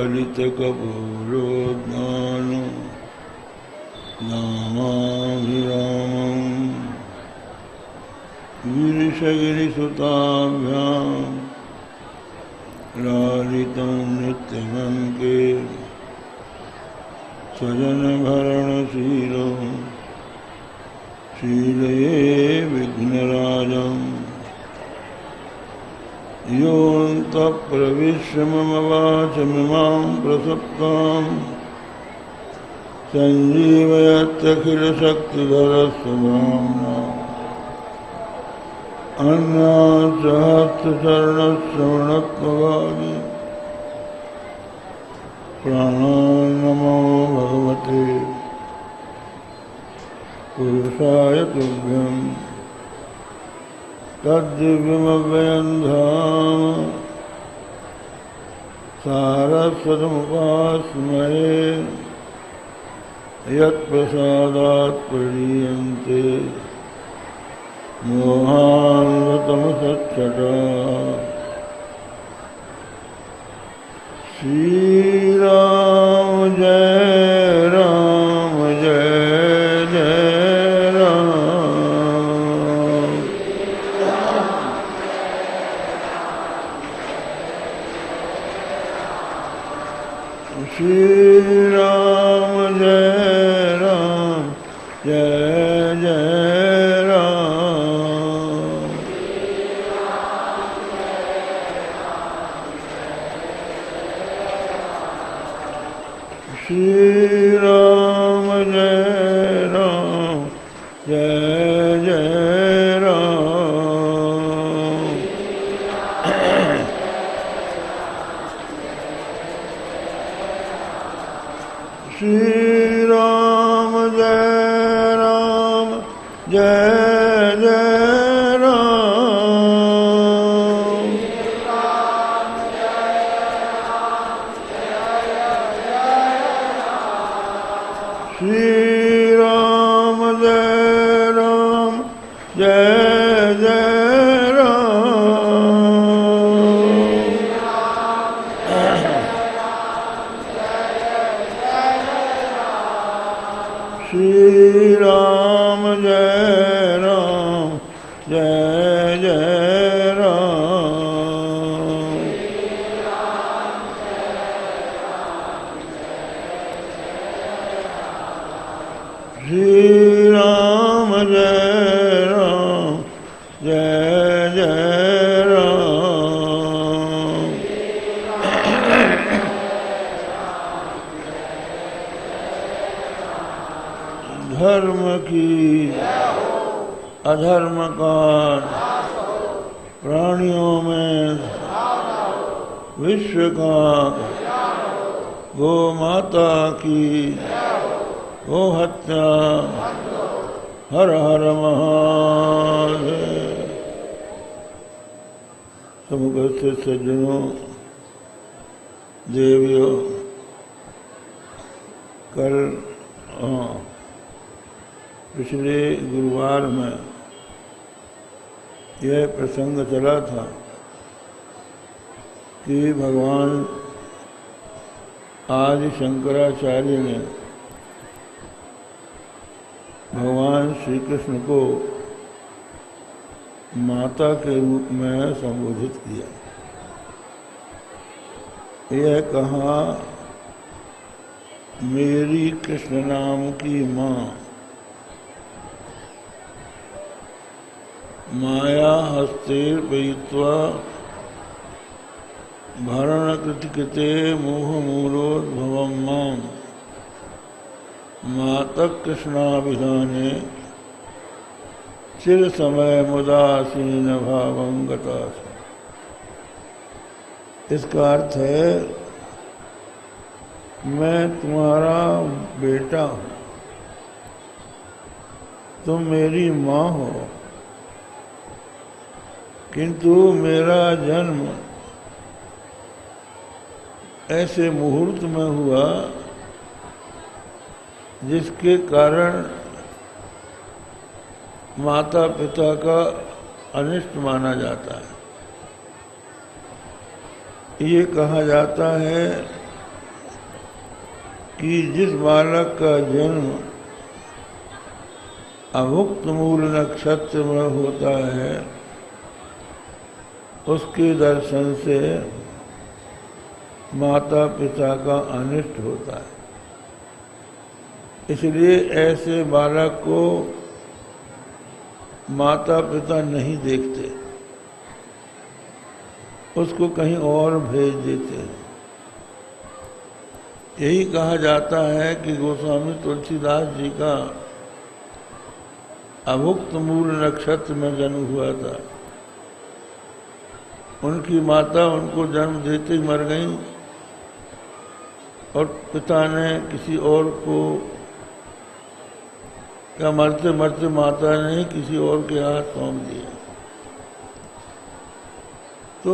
कलितकपूरोद्गान नामाभिरामम् गिरिशगिरिसुताभ्यां लालितं नित्यमङ्के स्वजनभरणशीलो शीलये विघ्नराजम् योऽन्तःप्रविश्य मम वाचमिमां प्रसक्तां सञ्जीवयत्यखिलशक्तिधरस्वधाम्ना अन्यासहस्रचरणश्रवणत्वगादि प्राणान्नमो भगवते पुरुषाय तुभ्यं तद्दिव्यमव्ययं धाम सारस्वतमुपास्महे यत्प्रसादात् प्रलीयन्ते मोहान्वतमसच्छटा श्रीराम जय राम जय जय राम श्रीराम जय राम जय जय श्री राम जय राम जय जय राम श्री राम जय राम जय जय श्री राम जय राम जय जय राम श्री राम जय राम जय जय श्री राम जय राम जय जय राम धर्म की अधर्म का प्राणियों में विश्व का गो माता की गो हत्या हर हर महादेव। समुपस्थित सज्जनों देवियों, कल पिछले गुरुवार में यह प्रसंग चला था कि भगवान आदि शंकराचार्य ने भगवान श्री कृष्ण को माता के रूप में संबोधित किया। यह कहा, मेरी कृष्ण नाम की माँ माया हस्तेर पयित्वा भरणकृतिकृते मोहमूलोद्भवं मां मातः कृष्णाभिधाने चिर समय मुदासीन भावं गतासि। इसका अर्थ है, मैं तुम्हारा बेटा हूँ, तुम मेरी माँ हो, किंतु मेरा जन्म ऐसे मुहूर्त में हुआ जिसके कारण माता पिता का अनिष्ट माना जाता है। ये कहा जाता है कि जिस बालक का जन्म अभुक्त मूल नक्षत्र में होता है उसके दर्शन से माता पिता का अनिष्ट होता है। इसलिए ऐसे बालक को माता पिता नहीं देखते, उसको कहीं और भेज देते हैं। यही कहा जाता है कि गोस्वामी तुलसीदास जी का अभुक्त मूल नक्षत्र में जन्म हुआ था। उनकी माता उनको जन्म देते ही मर गई और पिता ने किसी और को, या मरते मरते माता ने किसी और के हाथ सौंप दिया। तो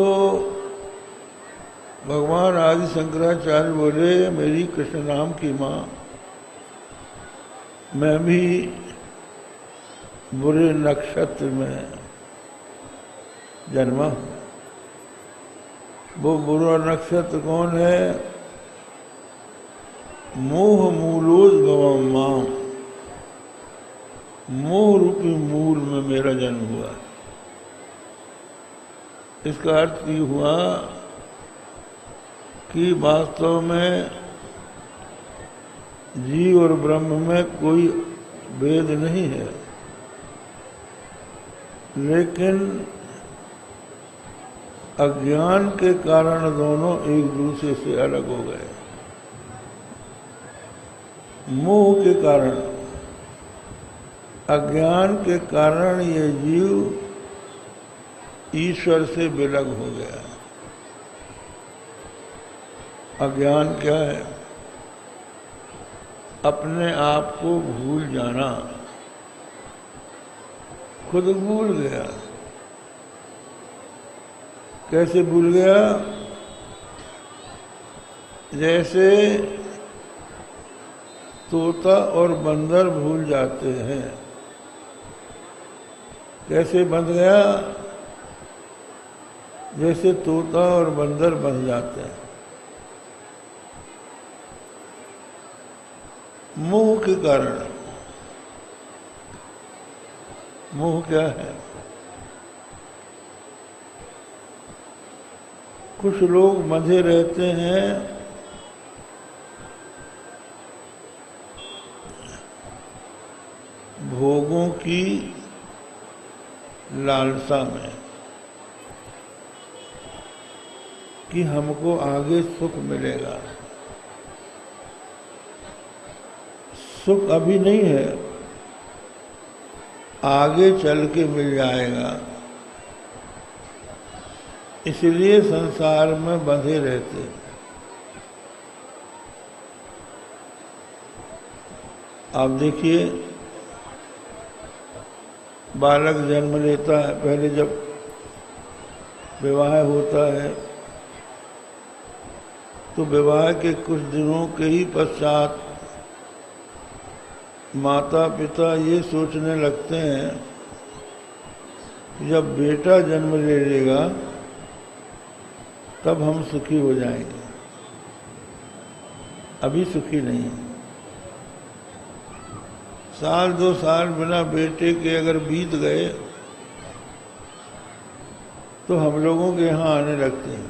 भगवान आदि शंकराचार्य बोले, मेरी कृष्ण नाम की माँ, मैं भी बुरे नक्षत्र में जन्मा हूँ। वो बुरा नक्षत्र कौन है? मोह मूलोद्भवम माम, मोह रूपी मूल में मेरा जन्म हुआ। इसका अर्थ ये हुआ कि वास्तव में जीव और ब्रह्म में कोई भेद नहीं है, लेकिन अज्ञान के कारण दोनों एक दूसरे से अलग हो गए। मोह के कारण, अज्ञान के कारण ये जीव ईश्वर से विलग हो गया। अज्ञान क्या है? अपने आप को भूल जाना। खुद भूल गया। कैसे भूल गया? जैसे तोता और बंदर भूल जाते हैं। कैसे बन गया? जैसे तोता और बंदर बन जाते हैं। मोह के कारण। मोह क्या है? कुछ लोग मजे रहते हैं भोगों की लालसा में कि हमको आगे सुख मिलेगा। सुख अभी नहीं है, आगे चल के मिल जाएगा। इसलिए संसार में बंधे रहते। आप देखिए, बालक जन्म लेता है, पहले जब विवाह होता है तो विवाह के कुछ दिनों के ही पश्चात माता पिता ये सोचने लगते हैं कि जब बेटा जन्म ले लेगा तब हम सुखी हो जाएंगे। अभी सुखी नहीं है। साल दो साल बिना बेटे के अगर बीत गए तो हम लोगों के यहाँ आने लगते हैं,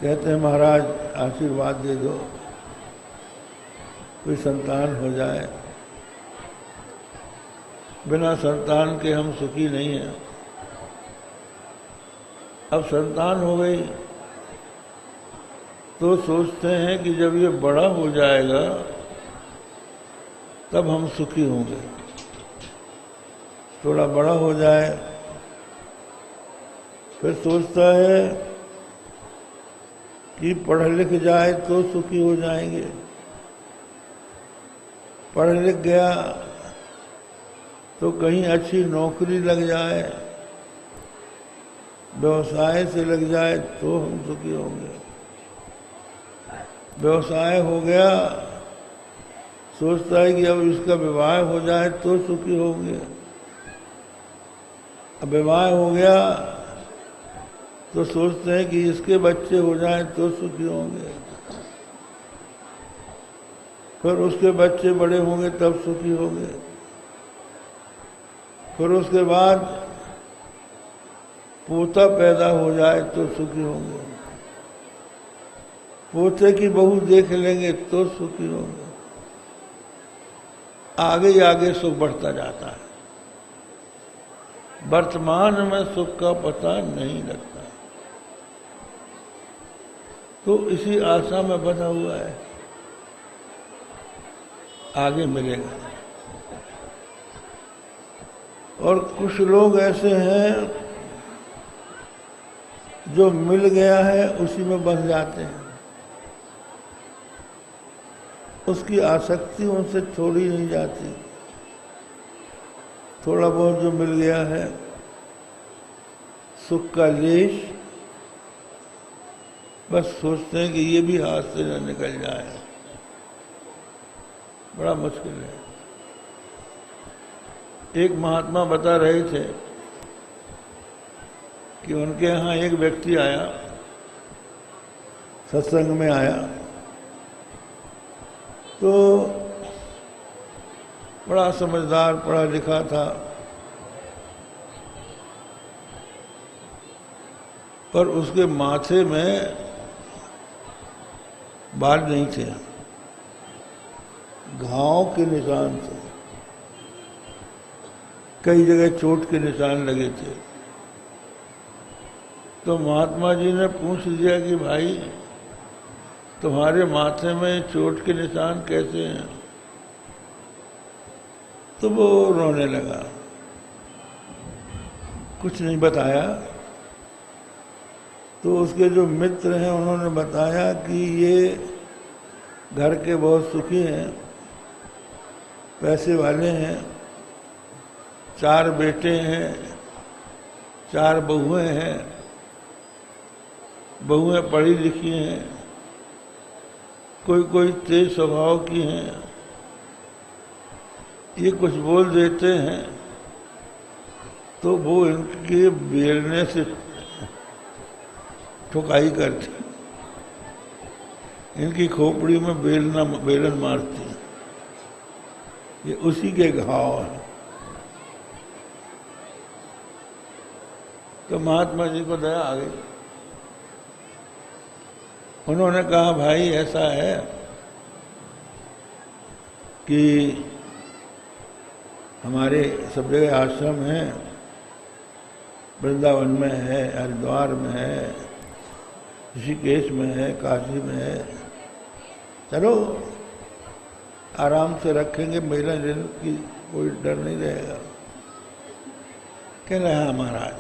कहते हैं महाराज आशीर्वाद दे दो, कोई संतान हो जाए। बिना संतान के हम सुखी नहीं हैं। अब संतान हो गई तो सोचते हैं कि जब ये बड़ा हो जाएगा तब हम सुखी होंगे। थोड़ा बड़ा हो जाए, फिर सोचता है कि पढ़ लिख जाए तो सुखी हो जाएंगे। पढ़ लिख गया तो कहीं अच्छी नौकरी लग जाए, व्यवसाय से लग जाए तो हम सुखी होंगे। व्यवसाय हो गया, सोचता है कि अब इसका विवाह हो जाए तो सुखी होंगे। अब विवाह हो गया तो सोचते हैं कि इसके बच्चे हो जाएं तो सुखी होंगे। फिर उसके बच्चे बड़े होंगे तब सुखी होंगे, फिर उसके बाद पोता पैदा हो जाए तो सुखी होंगे, पोते की बहू देख लेंगे तो सुखी होंगे। आगे ही आगे सुख बढ़ता जाता है, वर्तमान में सुख का पता नहीं लगता। तो इसी आशा में बना हुआ है, आगे मिलेगा। और कुछ लोग ऐसे हैं जो मिल गया है उसी में बन जाते हैं, उसकी आसक्ति उनसे छोड़ी नहीं जाती। थोड़ा बहुत जो मिल गया है, सुख का लेश, बस सोचते हैं कि ये भी हाथ से न निकल जाए। बड़ा मुश्किल है। एक महात्मा बता रहे थे कि उनके यहाँ एक व्यक्ति आया, सत्संग में आया, तो बड़ा समझदार पढ़ा लिखा था, पर उसके माथे में बाल नहीं थे, घाव के निशान थे, कई जगह चोट के निशान लगे थे। तो महात्मा जी ने पूछ लिया कि भाई तुम्हारे माथे में चोट के निशान कैसे हैं? तो वो रोने लगा, कुछ नहीं बताया। तो उसके जो मित्र हैं उन्होंने बताया कि ये घर के बहुत सुखी हैं, पैसे वाले हैं, 4 बेटे हैं, 4 बहुएं हैं, बहुएं पढ़ी लिखी हैं, कोई कोई तेज स्वभाव की हैं। ये कुछ बोल देते हैं तो वो इनके बेलने से ठुकाई करती, इनकी खोपड़ी में बेलन मारती। ये उसी के घाव है। तो महात्मा जी को दया आ गई। उन्होंने कहा भाई ऐसा है कि हमारे सब जगह आश्रम है, वृंदावन में है, हरिद्वार में है, ऋषिकेश में है, काशी में है, चलो आराम से रखेंगे, मेला लेने की कोई डर नहीं रहेगा। कह रहे हैं महाराज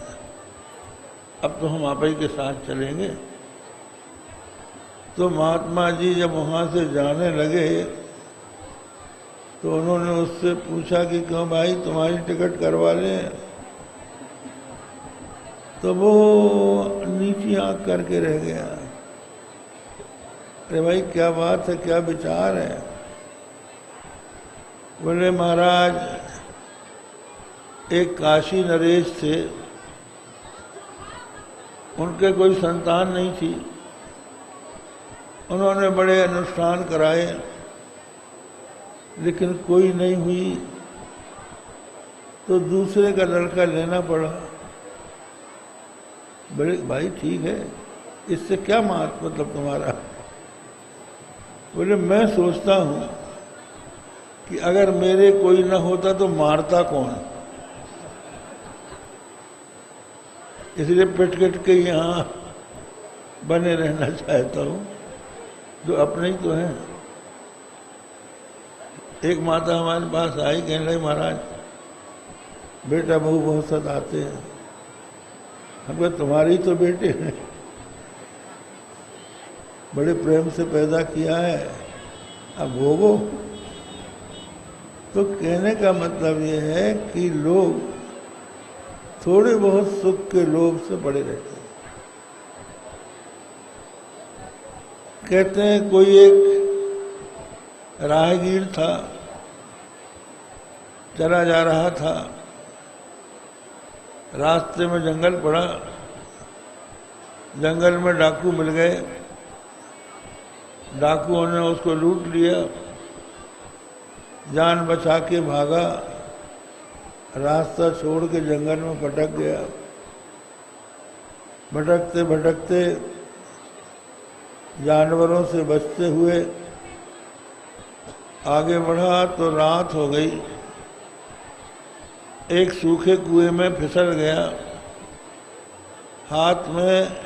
अब तो हम आप ही के साथ चलेंगे। तो महात्मा जी जब वहाँ से जाने लगे तो उन्होंने उससे पूछा कि क्यों भाई तुम्हारी टिकट करवा लें? तो वो नीची आंख करके रह गया। अरे भाई क्या बात है, क्या विचार है? बोले महाराज एक काशी नरेश थे, उनके कोई संतान नहीं थी, उन्होंने बड़े अनुष्ठान कराए लेकिन कोई नहीं हुई, तो दूसरे का लड़का लेना पड़ा। बड़े भाई ठीक है, इससे क्या मतलब तुम्हारा? बोले मैं सोचता हूं कि अगर मेरे कोई ना होता तो मारता कौन, इसलिए पिट पिट के यहाँ बने रहना चाहता हूं, जो अपने ही तो हैं। एक माता हमारे पास आई, कहने लगी महाराज बेटा बहू बहुत सताते हैं। हम कहा तुम्हारे ही तो बेटे हैं, बड़े प्रेम से पैदा किया है, अब भोगो। तो कहने का मतलब ये है कि लोग थोड़े बहुत सुख के लोभ से पड़े रहते हैं। कहते हैं कोई एक राहगीर था, चला जा रहा था, रास्ते में जंगल पड़ा, जंगल में डाकू मिल गए, डाकुओं ने उसको लूट लिया, जान बचा के भागा, रास्ता छोड़ के जंगल में भटक गया। भटकते भटकते जानवरों से बचते हुए आगे बढ़ा तो रात हो गई। एक सूखे कुएं में फिसल गया। हाथ में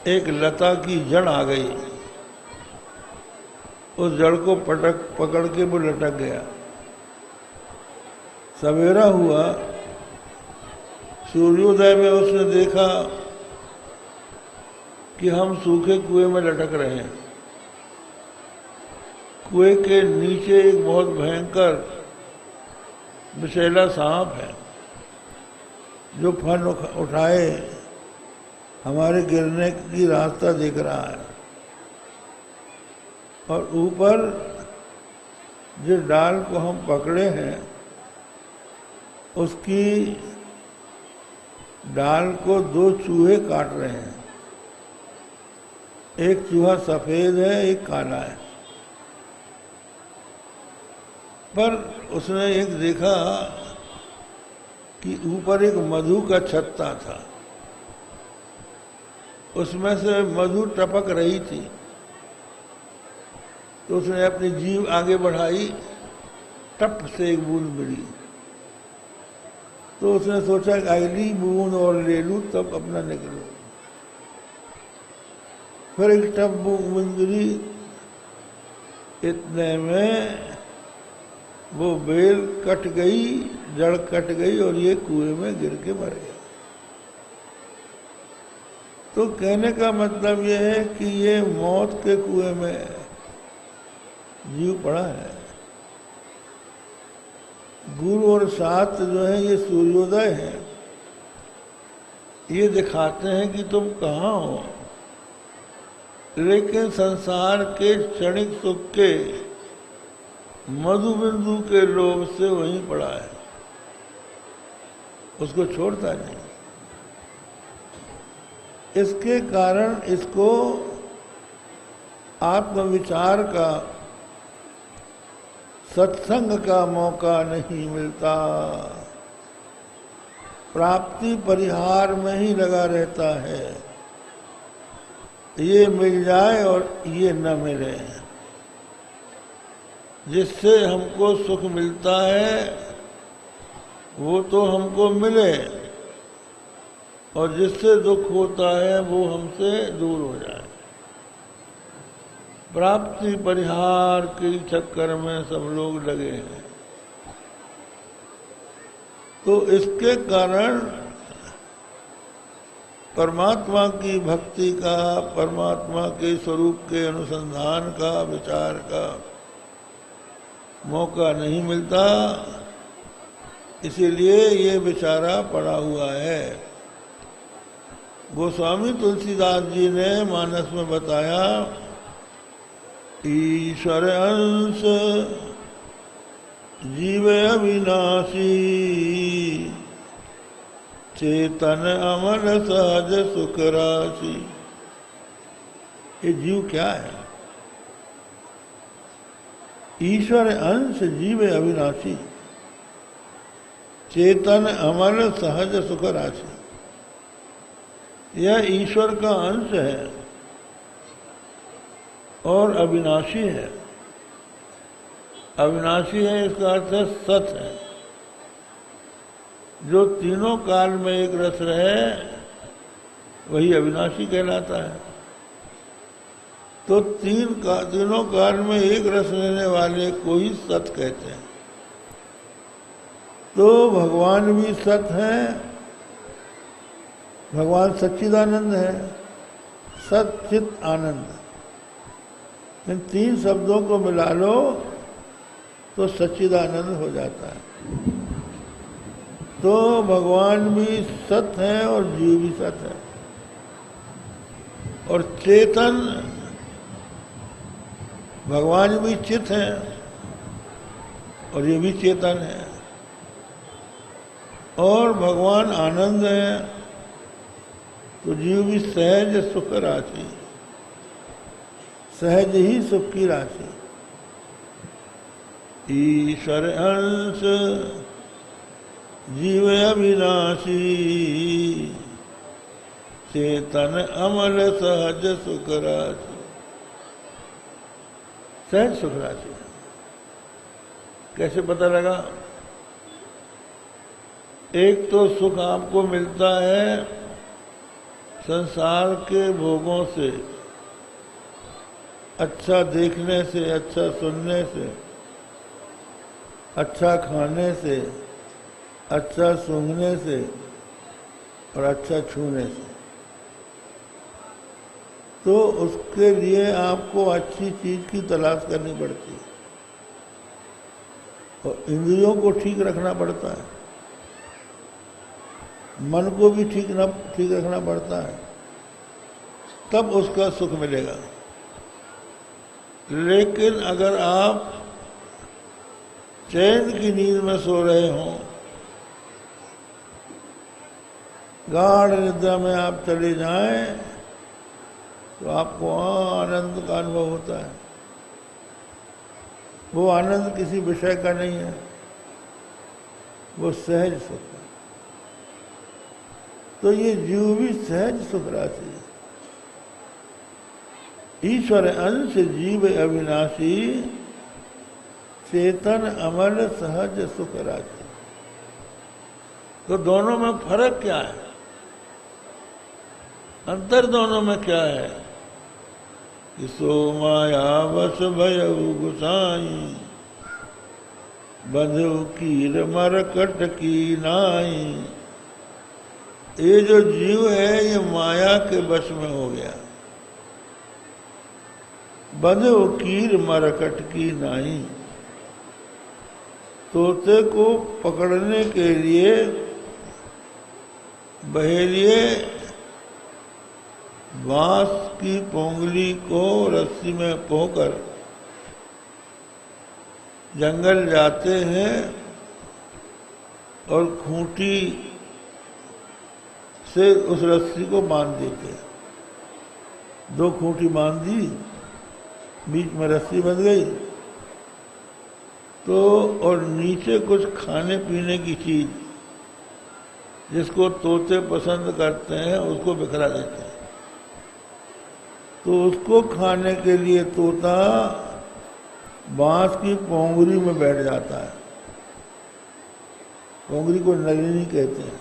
एक लता की जड़ आ गई। उस जड़ को पकड़ के वो लटक गया। सवेरा हुआ, सूर्योदय में उसने देखा कि हम सूखे कुएं में लटक रहे हैं। कुएं के नीचे एक बहुत भयंकर विषैला सांप है जो फन उठाए हमारे गिरने की रास्ता देख रहा है। और ऊपर जिस डाल को हम पकड़े हैं उसकी डाल को 2 चूहे काट रहे हैं। एक चूहा सफेद है, एक काला है। पर उसने एक देखा कि ऊपर एक मधु का छत्ता था, उसमें से मधु टपक रही थी। तो उसने अपनी जीभ आगे बढ़ाई, टप से एक बूंद मिली। तो उसने सोचा कि अगली बूंद और ले लूं तब अपना निकलूं। फिर एक टप बूंद गिरी। इतने में वो बेल कट गई, जड़ कट गई और ये कुएं में गिर के मर गया। तो कहने का मतलब ये है कि ये मौत के कुएं में जीव पड़ा है। गुरु और शास्त्र जो है ये सूर्योदय है, ये दिखाते हैं कि तुम कहाँ हो, लेकिन संसार के क्षणिक सुख के मधुबिंदु के लोभ से वहीं पड़ा है, उसको छोड़ता नहीं। इसके कारण इसको आत्मविचार का, सत्संग का मौका नहीं मिलता। प्राप्ति परिहार में ही लगा रहता है, ये मिल जाए और ये न मिले। जिससे हमको सुख मिलता है वो तो हमको मिले, और जिससे दुख होता है वो हमसे दूर हो जाए। प्राप्ति परिहार के चक्कर में सब लोग लगे हैं। तो इसके कारण परमात्मा की भक्ति का, परमात्मा के स्वरूप के अनुसंधान का, विचार का मौका नहीं मिलता। इसीलिए ये बेचारा पड़ा हुआ है। गोस्वामी तुलसीदास जी ने मानस में बताया, ईश्वर अंश जीव अविनाशी, चेतन अमर सहज सुख राशि। ये जीव क्या है? ईश्वर अंश जीव अविनाशी, चेतन अमर सहज सुख राशि। यह ईश्वर का अंश है और अविनाशी है। अविनाशी है इसका अर्थ है सत है। जो तीनों काल में एक रस रहे वही अविनाशी कहलाता है। तो तीनों काल में एक रस रहने वाले को ही सत कहते हैं। तो भगवान भी सत है, भगवान सच्चिदानंद है, सच्चित आनंद। इन 3 शब्दों को मिला लो तो सच्चिदानंद हो जाता है। तो भगवान भी सत है और जीव भी सत है। और चेतन, भगवान भी चित है और ये भी चेतन है। और भगवान आनंद है तो जीव भी सहज सुख राशि, सहज ही सुख की राशि। ईश्वर अंश जीव अविनाशी, चेतन अमल सहज सुख राशि। सहज सुख राशि कैसे पता लगा? एक तो सुख आपको मिलता है संसार के भोगों से, अच्छा देखने से, अच्छा सुनने से, अच्छा खाने से, अच्छा सूंघने से और अच्छा छूने से। तो उसके लिए आपको अच्छी चीज की तलाश करनी पड़ती है और इंद्रियों को ठीक रखना पड़ता है, मन को भी ठीक रखना पड़ता है, तब उसका सुख मिलेगा। लेकिन अगर आप चैन की नींद में सो रहे हों, गाढ़ निद्रा में आप चले जाएं, तो आपको आनंद का अनुभव होता है। वो आनंद किसी विषय का नहीं है, वो सहज सुख है। तो ये जीव भी सहज सुख राशि है। ईश्वर अंश जीव अविनाशी, चेतन अमल सहज सुख राशि। तो दोनों में फर्क क्या है? अंतर दोनों में क्या है? कि सो माया बस भयउ गुसाई, बंधु कीर मरकट की नाई। ये जो जीव है ये माया के वश में हो गया। बंधु कीर मरकट की नाई। तोते को पकड़ने के लिए बहेलिए बांस की पोंगली को रस्सी में पोंकर जंगल जाते हैं और खूंटी से उस रस्सी को बांध देते हैं। 2 खूंटी बांध दी, बीच में रस्सी बंध गई, तो और नीचे कुछ खाने पीने की चीज जिसको तोते पसंद करते हैं उसको बिखरा देते हैं। तो उसको खाने के लिए तोता बांस की पोंगरी में बैठ जाता है। पोंगरी को नलिनी कहते हैं।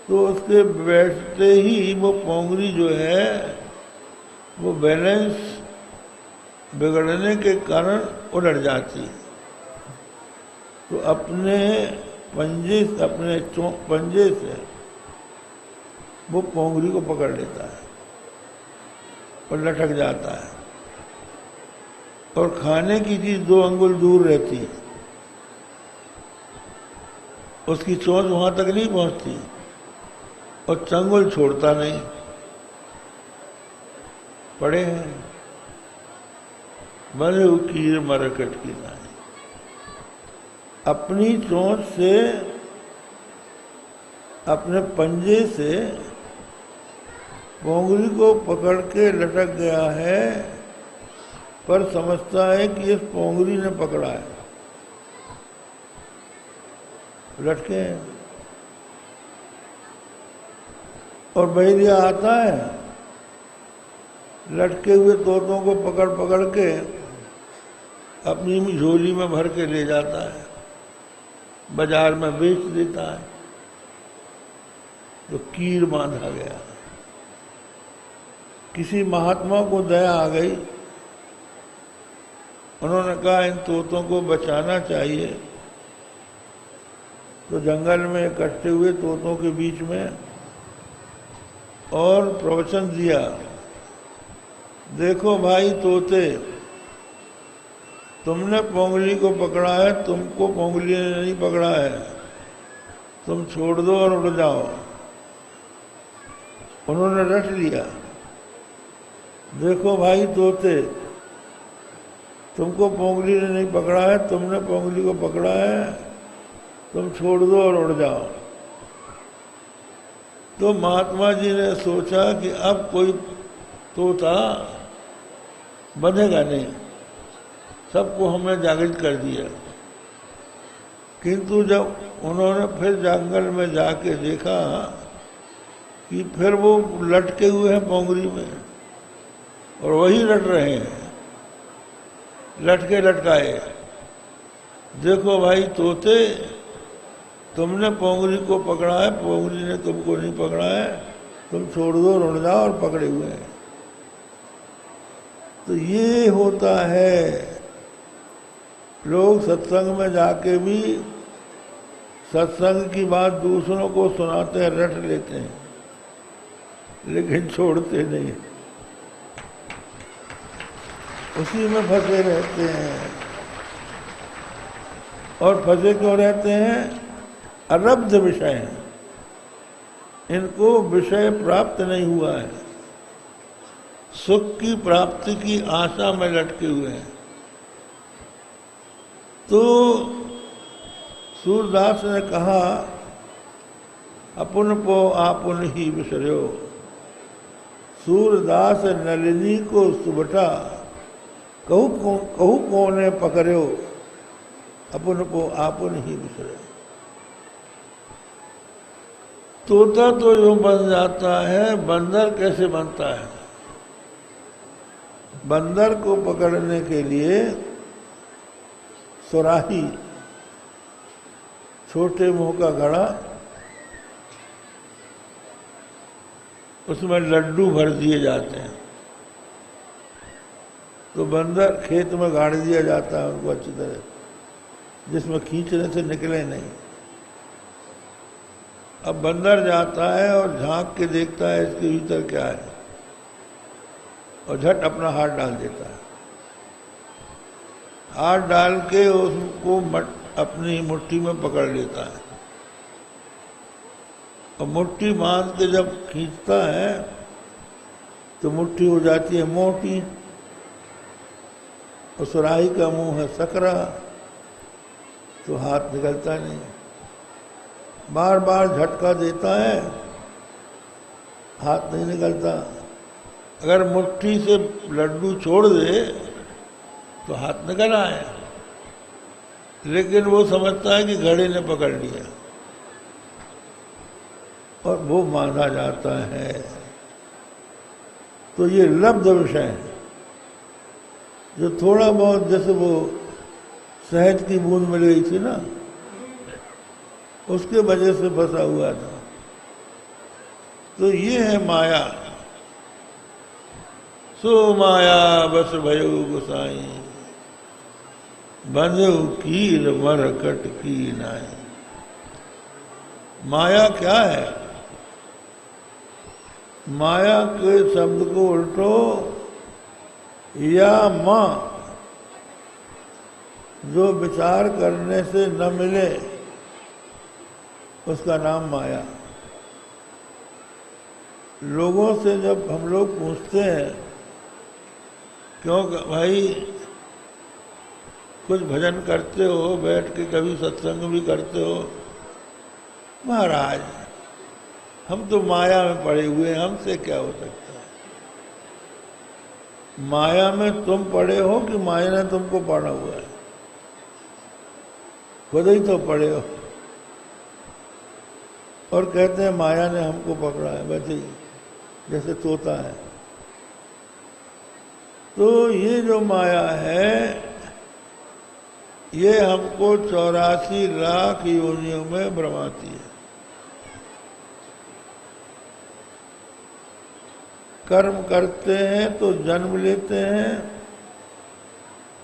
तो उसके बैठते ही वो पोंगरी जो है वो बैलेंस बिगड़ने के कारण उलट जाती है। तो अपने पंजे से वो पोंगरी को पकड़ लेता है और लटक जाता है। और खाने की चीज 2 अंगुल दूर रहती है, उसकी चोंच वहां तक नहीं पहुंचती और चंगुल छोड़ता नहीं। पड़े हैं बने कीर मरकट की नाई। अपनी चोंच से, अपने पंजे से पोंगरी को पकड़ के लटक गया है, पर समझता है कि इस पोंगरी ने पकड़ा है। लटके हैं और बहेलिया आता है, लटके हुए तोतों को पकड़ पकड़ के अपनी झोली में भर के ले जाता है, बाजार में बेच देता है। तो कीर बांधा गया। किसी महात्मा को दया आ गई, उन्होंने कहा इन तोतों को बचाना चाहिए। तो जंगल में इकट्ठे हुए तोतों के बीच में और प्रवचन दिया, देखो भाई तोते, तुमने पोंगली को पकड़ा है, तुमको पोंगली ने नहीं पकड़ा है, तुम छोड़ दो और उड़ जाओ। उन्होंने रट लिया, देखो भाई तोते, तुमको पोंगली ने नहीं पकड़ा है, तुमने पोंगली को पकड़ा है, तुम छोड़ दो और उड़ जाओ। तो महात्मा जी ने सोचा कि अब कोई तोता बंधेगा नहीं, सबको हमने जागृत कर दिया। किंतु जब उन्होंने फिर जंगल में जाके देखा कि फिर वो लटके हुए हैं पोंगरी में और वही लट रहे हैं, लटके लटकाए। देखो भाई तोते, तुमने पोंगरी को पकड़ा है, पोंगरी ने तुमको नहीं पकड़ा है, तुम छोड़ दो, रुड़ जाओ, और पकड़े हुए हैं। तो ये होता है, लोग सत्संग में जाके भी सत्संग की बात दूसरों को सुनाते हैं, रट लेते हैं, लेकिन छोड़ते नहीं, उसी में फंसे रहते हैं। और फंसे क्यों रहते हैं? अरब्ध विषय हैं, इनको विषय प्राप्त नहीं हुआ है, सुख की प्राप्ति की आशा में लटके हुए हैं। तो सूरदास ने कहा, अपुन पो आपुन ही बिसर्यो, सूरदास नलिनी को सुबटा, कहू कोने पकड़ो, अपुन पो आपुन ही बिसर्यो। तोता तो जो बन जाता है, बंदर कैसे बनता है? बंदर को पकड़ने के लिए सुराही, छोटे मुंह का घड़ा, उसमें लड्डू भर दिए जाते हैं, तो बंदर खेत में गाड़ दिया जाता है उनको अच्छी तरह, जिसमें खींचने से निकले नहीं। अब बंदर जाता है और झांक के देखता है इसके भीतर क्या है, और झट अपना हाथ डाल देता है। हाथ डाल के उसको अपनी मुट्ठी में पकड़ लेता है, और मुट्ठी बांध के जब खींचता है तो मुट्ठी हो जाती है मोटी, और सुराही का मुंह है सकरा, तो हाथ निकलता नहीं। बार बार झटका देता है, हाथ नहीं निकलता। अगर मुट्ठी से लड्डू छोड़ दे तो हाथ निकल आए, लेकिन वो समझता है कि घड़े ने पकड़ लिया, और वो माना जाता है। तो ये लब्ध विषय है, जो थोड़ा बहुत, जैसे वो शहद की बूंद मिल गई थी ना, उसके वजह से फंसा हुआ था। तो ये है माया। सो माया बस भयो गुसाई, बंधु कील मरकट की नाई। माया क्या है? माया के शब्द को उल्टो, या मां, जो विचार करने से न मिले उसका नाम माया। लोगों से जब हम लोग पूछते हैं, क्यों भाई कुछ भजन करते हो, बैठ के कभी सत्संग भी करते हो? महाराज हम तो माया में पड़े हुए हैं, हमसे क्या हो सकता है? माया में तुम पड़े हो कि माया ने तुमको पड़ा हुआ है? खुद ही तो पड़े हो। और कहते हैं माया ने हमको पकड़ा है, वैसे ही जैसे तोता है। तो ये जो माया है, ये हमको 84 लाख योनियों में भ्रमाती है। कर्म करते हैं तो जन्म लेते हैं,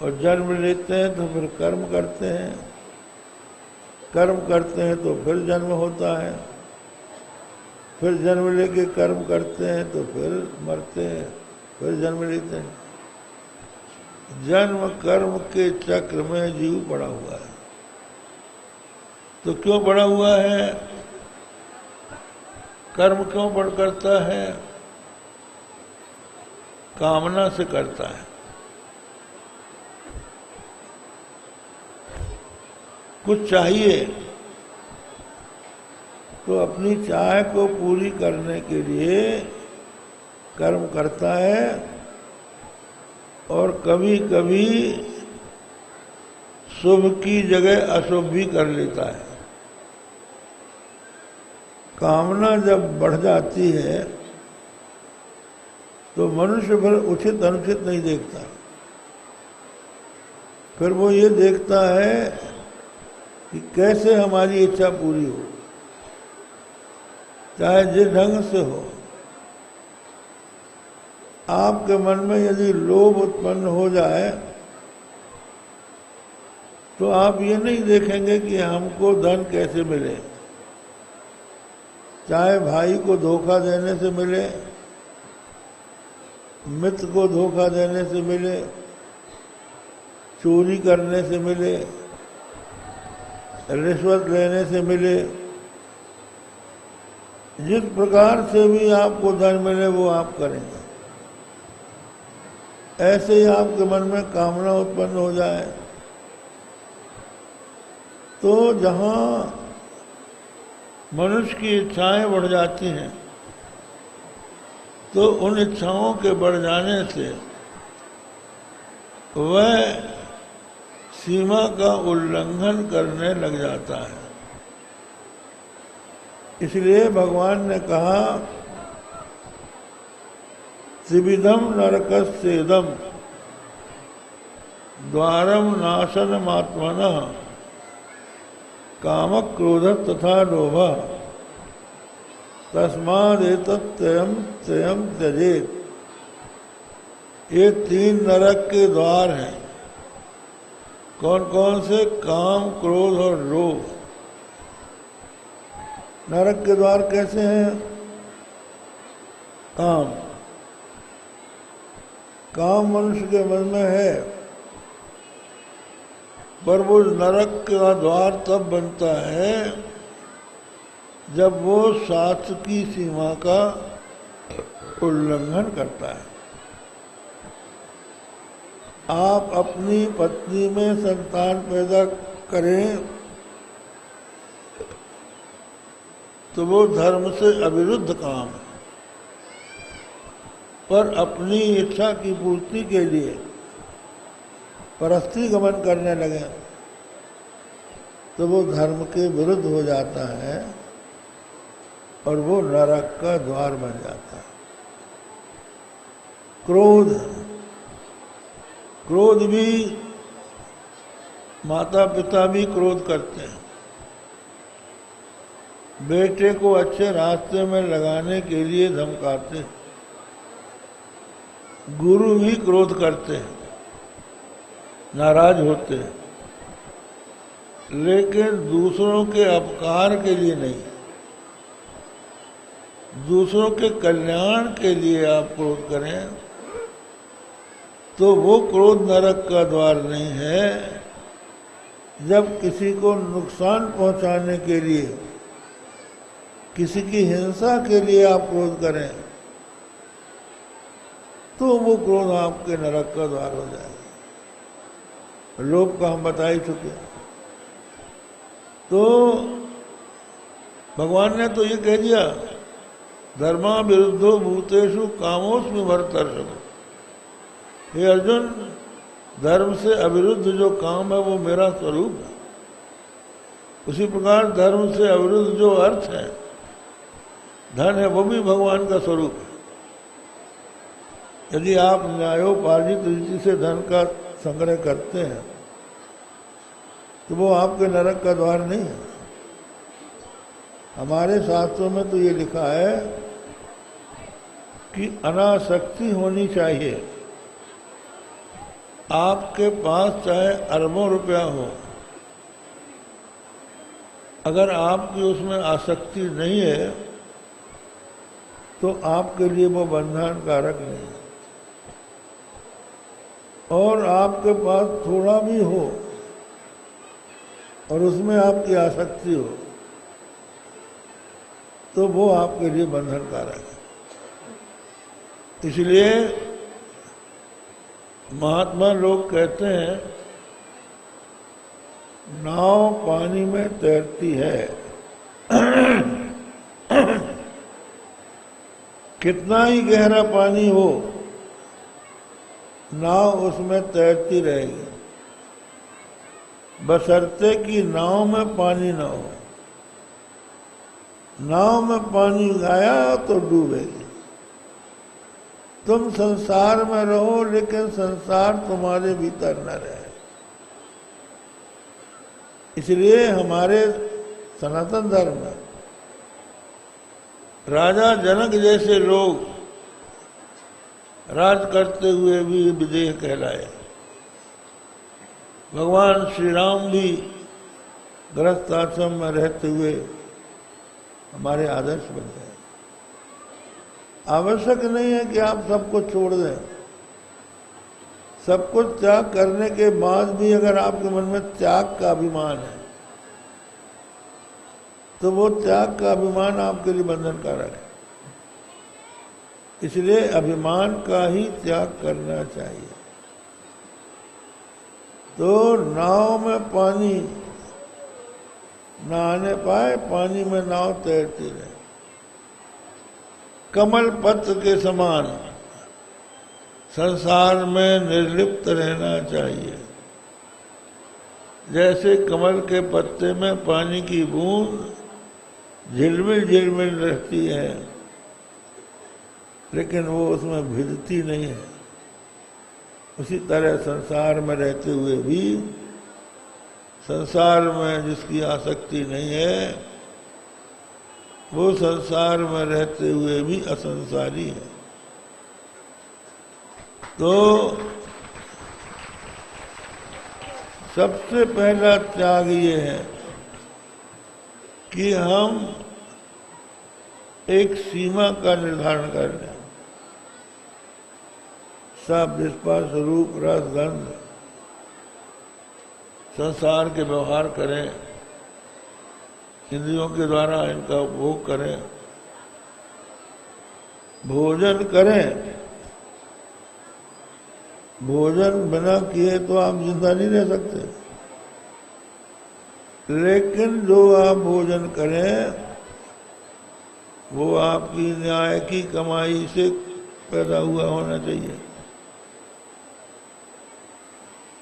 और जन्म लेते हैं तो फिर कर्म करते हैं, कर्म करते हैं तो फिर जन्म होता है, फिर जन्म लेके कर्म करते हैं तो फिर मरते हैं, फिर जन्म लेते हैं। जन्म कर्म के चक्र में जीव पड़ा हुआ है। तो क्यों पड़ा हुआ है? कर्म क्यों करता है? कामना से करता है। कुछ चाहिए तो अपनी चाह को पूरी करने के लिए कर्म करता है, और कभी कभी शुभ की जगह अशुभ भी कर लेता है। कामना जब बढ़ जाती है तो मनुष्य फिर उचित अनुचित नहीं देखता, फिर वो ये देखता है कि कैसे हमारी इच्छा पूरी हो, चाहे जिस ढंग से हो। आपके मन में यदि लोभ उत्पन्न हो जाए तो आप ये नहीं देखेंगे कि हमको धन कैसे मिले, चाहे भाई को धोखा देने से मिले, मित्र को धोखा देने से मिले, चोरी करने से मिले, रिश्वत लेने से मिले, जिस प्रकार से भी आपको धन मिले वो आप करेंगे। ऐसे ही आपके मन में कामना उत्पन्न हो जाए तो जहाँ मनुष्य की इच्छाएं बढ़ जाती हैं तो उन इच्छाओं के बढ़ जाने से वह सीमा का उल्लंघन करने लग जाता है। इसलिए भगवान ने कहा त्रिविधम नरकस्येदम द्वारम नाशनमात्मनः काम क्रोध तथा लोभ तस्मादेतत्त्रयम् त्रयम् त्यजेत। ये 3 नरक के द्वार हैं। कौन कौन से? काम, क्रोध और लोभ। नरक के द्वार कैसे हैं? काम मनुष्य के मन में है, पर वो नरक का द्वार तब बनता है जब वो शास्त्र की सीमा का उल्लंघन करता है। आप अपनी पत्नी में संतान पैदा करें तो वो धर्म से अविरुद्ध काम है, पर अपनी इच्छा की पूर्ति के लिए परस्त्री गमन करने लगे तो वो धर्म के विरुद्ध हो जाता है और वो नरक का द्वार बन जाता है। क्रोध भी, माता पिता भी क्रोध करते हैं। बेटे को अच्छे रास्ते में लगाने के लिए धमकाते हैं। गुरु भी क्रोध करते हैं, नाराज होते हैं, लेकिन दूसरों के अपकार के लिए नहीं, दूसरों के कल्याण के लिए आप क्रोध करें तो वो क्रोध नरक का द्वार नहीं है। जब किसी को नुकसान पहुंचाने के लिए, किसी की हिंसा के लिए आप क्रोध करें तो वो क्रोध आपके नरक का द्वार हो जाएगा। लोभ का हम बता ही चुके। तो भगवान ने तो ये कह दिया, धर्मा विरुद्धो भूतेषु कामोस्मि भरतर्षभ। हे अर्जुन, धर्म से अविरुद्ध जो काम है वो मेरा स्वरूप है। उसी प्रकार धर्म से अविरुद्ध जो अर्थ है, धन है, वो भी भगवान का स्वरूप है। यदि आप न्यायोपार्जित रीति से धन का संग्रह करते हैं तो वो आपके नरक का द्वार नहीं है। हमारे शास्त्रों में तो ये लिखा है कि अनासक्ति होनी चाहिए। आपके पास चाहे अरबों रुपया हो, अगर आपकी उसमें आसक्ति नहीं है तो आपके लिए वो बंधन कारक नहीं है। और आपके पास थोड़ा भी हो और उसमें आपकी आसक्ति हो तो वो आपके लिए बंधन कारक है। इसलिए महात्मा लोग कहते हैं, नाव पानी में तैरती है, कितना ही गहरा पानी हो नाव उसमें तैरती रहेगी। बशर्ते कि नाव में पानी ना हो। नाव में पानी आया तो डूबेगी। तुम संसार में रहो लेकिन संसार तुम्हारे भीतर न रहे। इसलिए हमारे सनातन धर्म में राजा जनक जैसे लोग राज करते हुए भी विदेह कहलाए। भगवान श्री राम भी गृहस्थ आश्रम में रहते हुए हमारे आदर्श बन गए। आवश्यक नहीं है कि आप सब कुछ छोड़ दें। सब कुछ त्याग करने के बाद भी अगर आपके मन में त्याग का अभिमान है तो वो त्याग का अभिमान आपके लिए बंधनकारक है। इसलिए अभिमान का ही त्याग करना चाहिए। तो नाव में पानी ना आने पाए, पानी में नाव तैरती रहे। कमल पत्र के समान संसार में निर्लिप्त रहना चाहिए। जैसे कमल के पत्ते में पानी की बूंद झिलमिल झिलमिल रहती है लेकिन वो उसमें भिजती नहीं है, उसी तरह संसार में रहते हुए भी संसार में जिसकी आसक्ति नहीं है वो संसार में रहते हुए भी असंसारी है। तो सबसे पहला त्याग ये है कि हम एक सीमा का निर्धारण कर लें। सब निष्पास रूप रस गंध संसार के व्यवहार करें, इंद्रियों के द्वारा इनका उपभोग करें, भोजन करें। भोजन बिना किए तो आप जिंदा नहीं रह सकते, लेकिन जो आप भोजन करें वो आपकी न्याय की कमाई से पैदा हुआ होना चाहिए।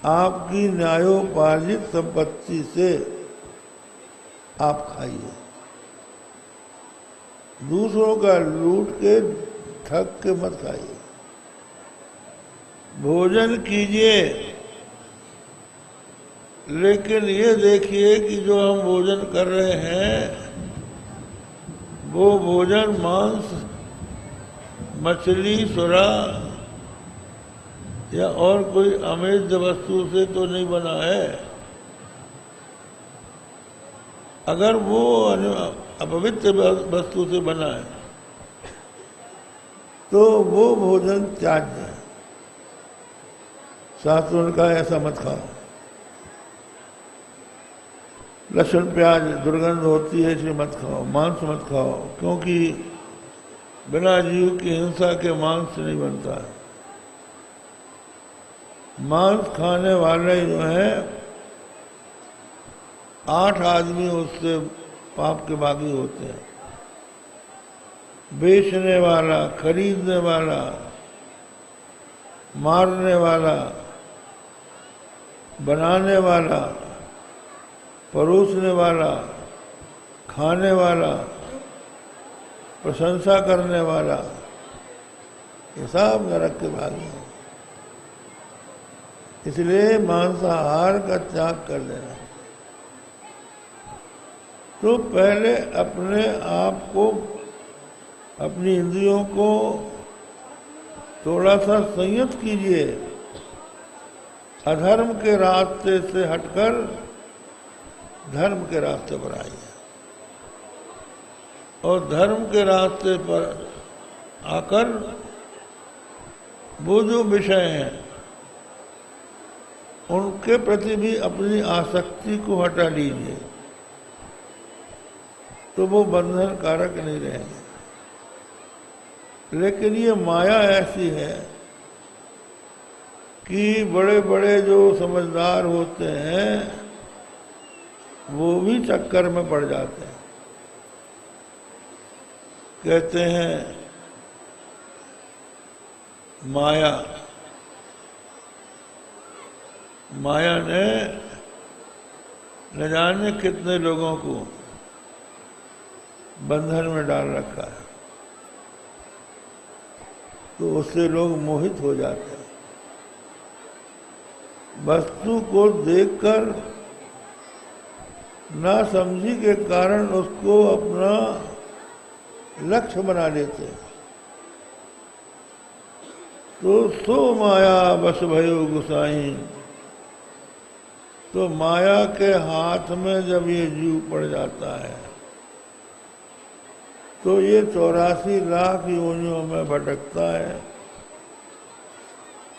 आपकी न्यायोपार्जित संपत्ति से आप खाइए। दूसरों का लूट के ठग के मत खाइए। भोजन कीजिए लेकिन ये देखिए कि जो हम भोजन कर रहे हैं वो भोजन मांस, मछली, सुरा या और कोई अमेज वस्तु से तो नहीं बना है। अगर वो अपवित्र वस्तु से बना है तो वो भोजन त्याज्य है। शास्त्रों ने कहा ऐसा मत खाओ। लहसुन प्याज दुर्गंध होती है इसलिए मत खाओ। मांस मत खाओ क्योंकि बिना जीव की हिंसा के मांस नहीं बनता है। मांस खाने वाले जो है 8 आदमी उससे पाप के बागी होते हैं। बेचने वाला, खरीदने वाला, मारने वाला, बनाने वाला, परोसने वाला, खाने वाला, प्रशंसा करने वाला, ये सब नरक के भागी हैं। इसलिए मांसाहार का त्याग कर देना। तो पहले अपने आप को, अपनी इंद्रियों को थोड़ा सा संयत कीजिए। अधर्म के रास्ते से हटकर धर्म के रास्ते पर आइए और धर्म के रास्ते पर आकर वो जो विषय हैं उनके प्रति भी अपनी आसक्ति को हटा लीजिए तो वो बंधन कारक नहीं रहेंगे। लेकिन ये माया ऐसी है कि बड़े बड़े जो समझदार होते हैं वो भी चक्कर में पड़ जाते हैं। कहते हैं माया ने न जाने कितने लोगों को बंधन में डाल रखा है, तो उससे लोग मोहित हो जाते हैं। वस्तु को देखकर ना समझी के कारण उसको अपना लक्ष्य बना लेते हैं। तो सो माया बस भयो गुसाई, तो माया के हाथ में जब ये जीव पड़ जाता है तो ये 84 लाख योनियों में भटकता है।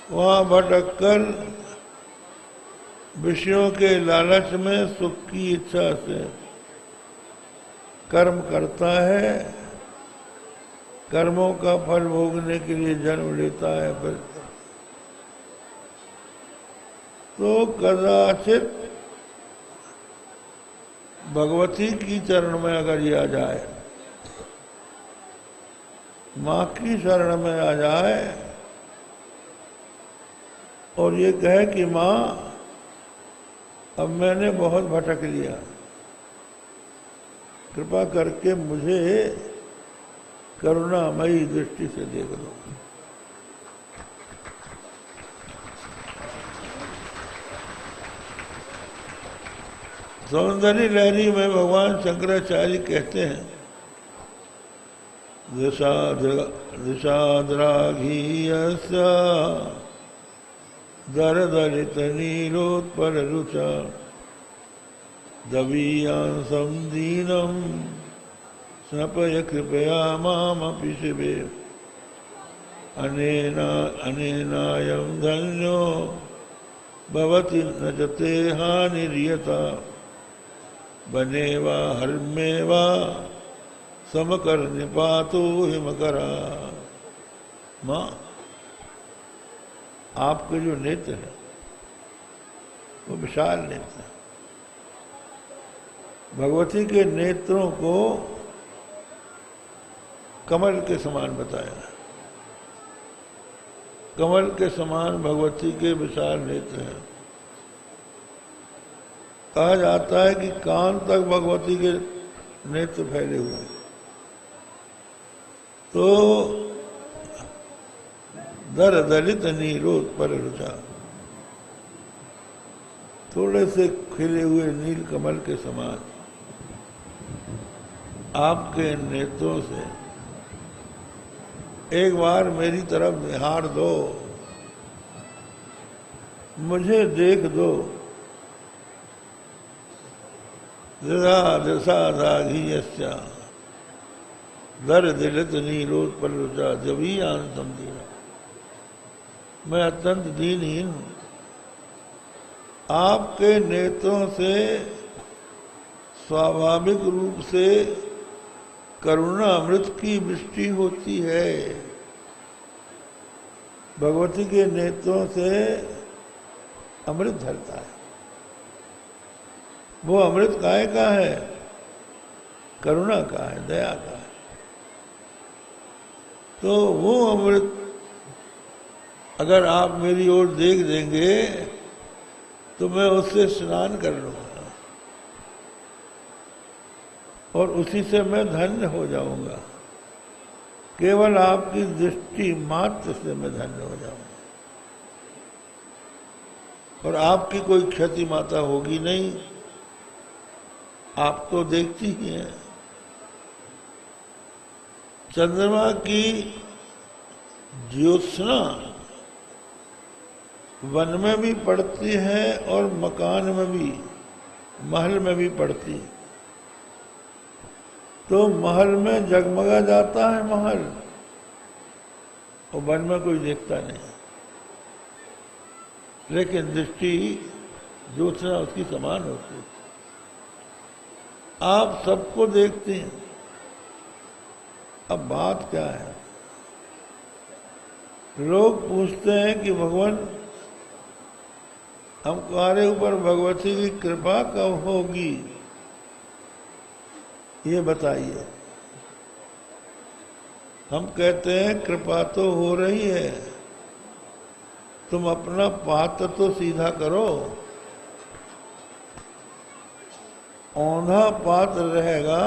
वहां भटककर विषयों के लालच में सुख की इच्छा से कर्म करता है, कर्मों का फल भोगने के लिए जन्म लेता है। फिर तो कदाचित भगवती की चरण में अगर ये आ जाए, माँ की शरण में आ जाए और ये कहे कि माँ अब मैंने बहुत भटक लिया, कृपा करके मुझे करुणामयी दृष्टि से देख लो। सौंदर्य लहरी में भगवान शंकराचार्य कहते हैं, दिशाद्राघीयस्य दरदलित नीलोत्पल रुचा दवीयांसं दीनं स्नपय कृपया मामपि शिवे अनेनायं धन्यो भवति न च ते हानिर्यथा बने वा हर्मे वा समकर निपातो हिमकरा। माँ, आपके जो नेत्र है वो विशाल नेत्र है। भगवती के नेत्रों को कमल के समान बताया। कमल के समान भगवती के विशाल नेत्र हैं। कहा जाता है कि कान तक भगवती के नेत्र फैले हुए हैं। तो दर दलित नीलोत्पल रुचा, थोड़े से खिले हुए नील कमल के समान आपके नेत्रों से एक बार मेरी तरफ निहार दो, मुझे देख दो। दिशा दाघीयस्य दर दिलित नीलोत्पल रुचा जभी आंतम दीना। मैं अत्यंत दीनहीन हूं, आपके नेत्रों से स्वाभाविक रूप से करुणा अमृत की वृष्टि होती है। भगवती के नेत्रों से अमृत झरता है। वो अमृत काय का है? करुणा का है, दया का है। तो वो अमृत अगर आप मेरी ओर देख देंगे तो मैं उससे स्नान कर लूंगा और उसी से मैं धन्य हो जाऊंगा। केवल आपकी दृष्टि मात्र से मैं धन्य हो जाऊंगा और आपकी कोई क्षति माता होगी नहीं। आप तो देखती ही हैं, चंद्रमा की ज्योत्सना वन में भी पड़ती है और मकान में भी, महल में भी पड़ती है। तो महल में जगमगा जाता है महल और वन में कोई देखता नहीं, लेकिन दृष्टि ज्योत्सना उसकी समान होती है। आप सबको देखते हैं। अब बात क्या है? लोग पूछते हैं कि भगवान हमारे ऊपर भगवती की कृपा कब होगी, ये बताइए। हम कहते हैं कृपा तो हो रही है, तुम अपना पात्र तो सीधा करो। औंधा पात्र रहेगा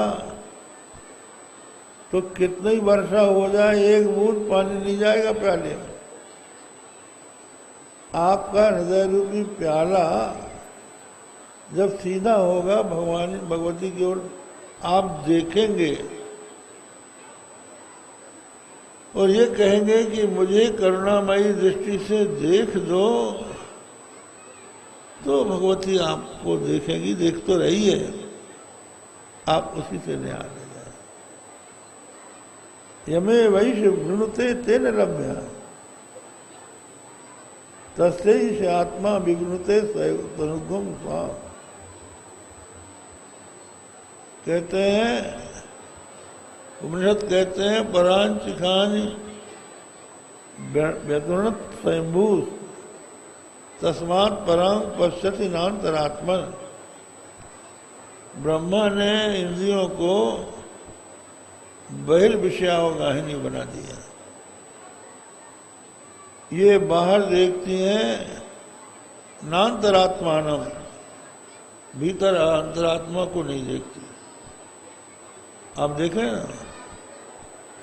तो कितनी वर्षा हो जाए एक बूंद पानी नहीं जाएगा प्याले में। आपका हृदय रूपी प्याला जब सीधा होगा भगवान भगवती की ओर आप देखेंगे और ये कहेंगे कि मुझे करुणामयी दृष्टि से देख दो, तो भगवती आपको देखेंगी। देख तो रही है, आप उसी से न्याय ले जाए। यमे वैश वृणुते तेन लभ्य तस्यैष आत्मा विवृणुते तनुगम स्वाम। कहते हैं, उपनिषद कहते हैं, परांचिखानि व्यतुणत स्वयंभू तस्मात् परां पश्यति नान्तरात्मन। ब्रह्मा ने इंद्रियों को बहिर्विषयावगाहिनी बना दिया। ये बाहर देखती हैं नान्तरात्मानम, भीतर अंतरात्मा को नहीं देखती। आप देखें ना,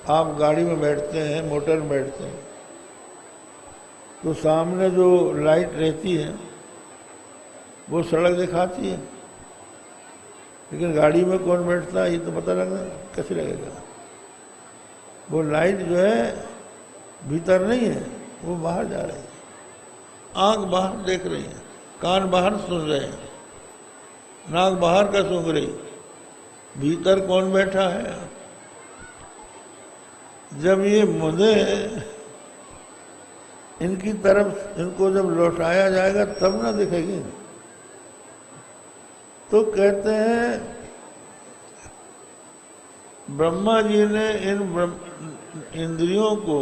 आप गाड़ी में बैठते हैं, मोटर में बैठते हैं, तो सामने जो लाइट रहती है वो सड़क दिखाती है, लेकिन गाड़ी में कौन बैठता है ये तो पता लगना कैसे लगेगा। वो लाइट जो है भीतर नहीं है, वो बाहर जा रही है। आंख बाहर देख रही है, कान बाहर सुन रहे हैं, नाक बाहर का सूंघ रही, भीतर कौन बैठा है। जब ये मुझे इनकी तरफ इनको जब लौटाया जाएगा तब ना दिखेगी। तो कहते हैं ब्रह्मा जी ने इन इंद्रियों को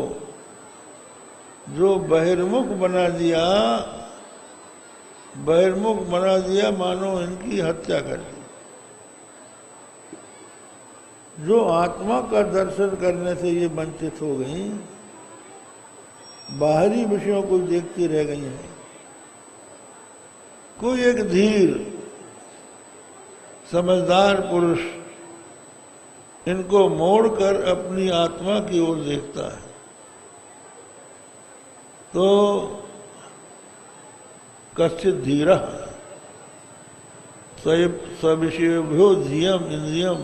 जो बहिर्मुख बना दिया, मानो इनकी हत्या कर दी। जो आत्मा का दर्शन करने से ये वंचित हो गई, बाहरी विषयों को देखती रह गई हैं। कोई एक धीर समझदार पुरुष इनको मोड़कर अपनी आत्मा की ओर देखता है, तो कश्चित धीरा सविषयभ्यो धियम इंद्रियम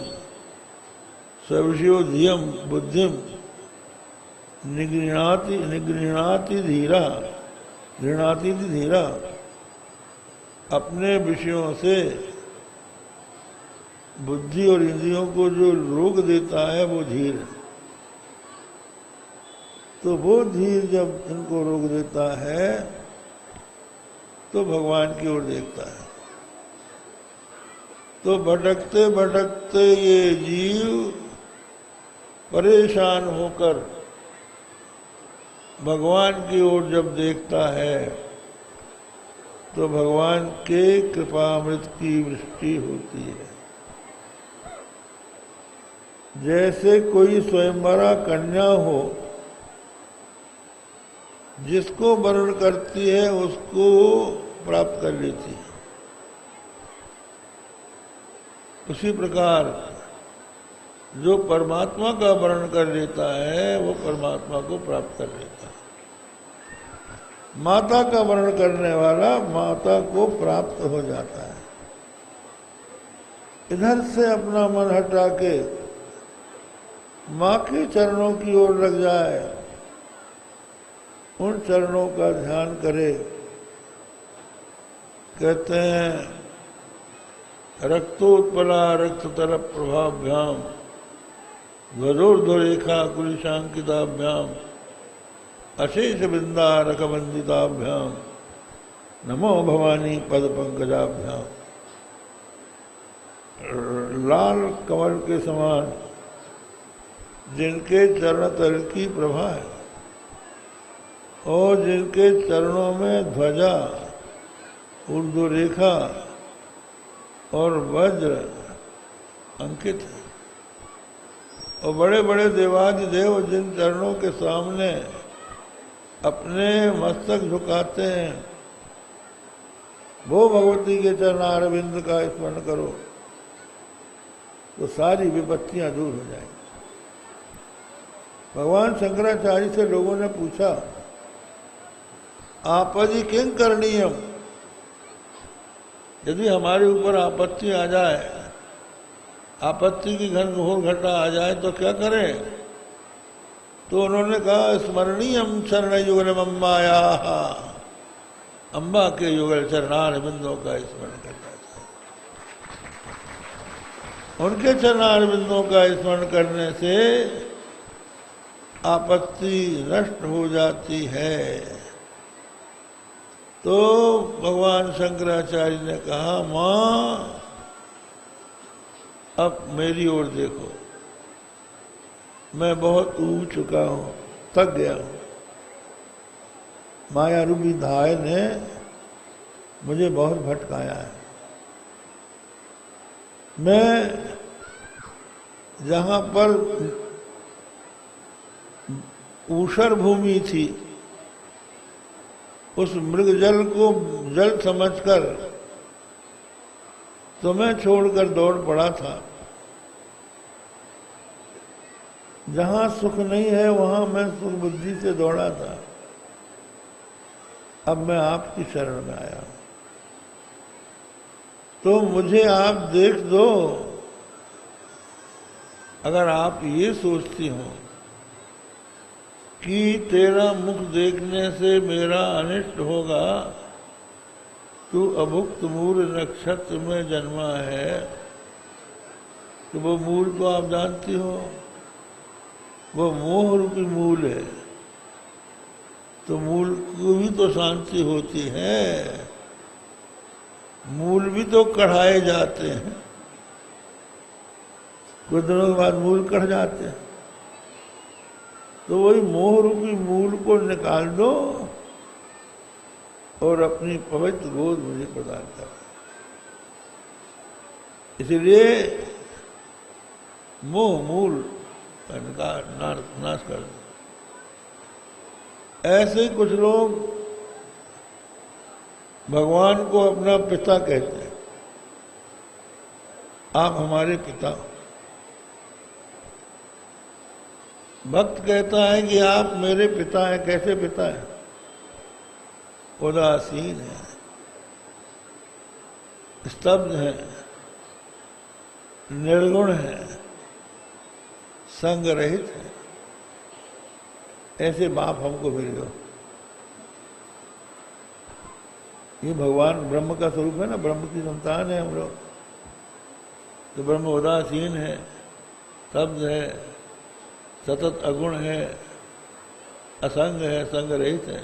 सविषयो धियम बुद्धिम निगृणाति धीरा। अपने विषयों से बुद्धि और इंद्रियों को जो रोक देता है वो धीर है। तो वो धीर जब इनको रोक देता है तो भगवान की ओर देखता है। तो भटकते भटकते ये जीव परेशान होकर भगवान की ओर जब देखता है तो भगवान के कृपामृत की वृष्टि होती है। जैसे कोई स्वयंवरा कन्या हो, जिसको वर्ण करती है उसको प्राप्त कर लेती है, उसी प्रकार जो परमात्मा का वर्ण कर लेता है वो परमात्मा को प्राप्त कर लेता है। माता का वर्ण करने वाला माता को प्राप्त हो जाता है। इधर से अपना मन हटा के माँ के चरणों की ओर लग जाए, उन चरणों का ध्यान करे। कहते हैं रक्तोत्पला रक्ततर प्रभाभ्याम ध्वजोर्ध्वरेखा कुलिशांकिताभ्याम अशेष बिंदारक वंदिताभ्याम नमो भवानी पद पंकजाभ्याम। लाल कमल के समान जिनके चरण तल की प्रभा है और जिनके चरणों में ध्वजा ऊर्ध्व रेखा और वज्र अंकित है, और बड़े बड़े देवादिदेव जिन चरणों के सामने अपने मस्तक झुकाते हैं, वो भगवती के चरणारविंद का स्मरण करो। तो सारी विपत्तियां दूर हो जाएंगी। भगवान शंकराचार्य से लोगों ने पूछा, आपदि किं करणीयम, यदि हमारे ऊपर आपत्ति आ जाए, आपत्ति की घनघोर घटा आ जाए तो क्या करें? तो उन्होंने कहा, स्मरणीयम चरण युगल अम्बाया, अम्बा के युगल चरणार बिंदों का स्मरण करना चाहिए। उनके चरणार बिंदों का स्मरण करने से आपत्ति नष्ट हो जाती है। तो भगवान शंकराचार्य ने कहा, मां अब मेरी ओर देखो, मैं बहुत ऊब चुका हूं, थक गया हूं। माया रूपी धाय ने मुझे बहुत भटकाया है। मैं जहां पर ऊषर भूमि थी, उस मृग जल को जल समझकर तुम्हें छोड़कर दौड़ पड़ा था। जहां सुख नहीं है वहां मैं सुख बुद्धि से दौड़ा था। अब मैं आपकी शरण में आया हूं, तो मुझे आप देख दो। अगर आप ये सोचती हो कि तेरा मुख देखने से मेरा अनिष्ट होगा, तू अभुक्त मूल नक्षत्र में जन्मा है, तो वो मूल को आप जानती हो, वो मोह रूपी मूल है। तो मूल को भी तो शांति होती है, मूल भी तो कढ़ाए जाते हैं, कुछ दिनों के बाद मूल कढ़ जाते हैं। तो वही मोह रूपी मूल को निकाल दो और अपनी पवित्र गोद मुझे प्रदान कर। इसलिए मोह मूल का नाश कर दो। ऐसे ही कुछ लोग भगवान को अपना पिता कहते हैं, आप हमारे पिता। भक्त कहता है कि आप मेरे पिता हैं। कैसे पिता हैं? उदासीन है, स्तब्ध है, निर्गुण है, संग रहित है। ऐसे बाप हमको मिल गए। ये भगवान ब्रह्म का स्वरूप है ना, ब्रह्म की संतान है हम लोग। तो ब्रह्म उदासीन है, स्तब्ध है, सतत अगुण है, असंग है, संग रहित है।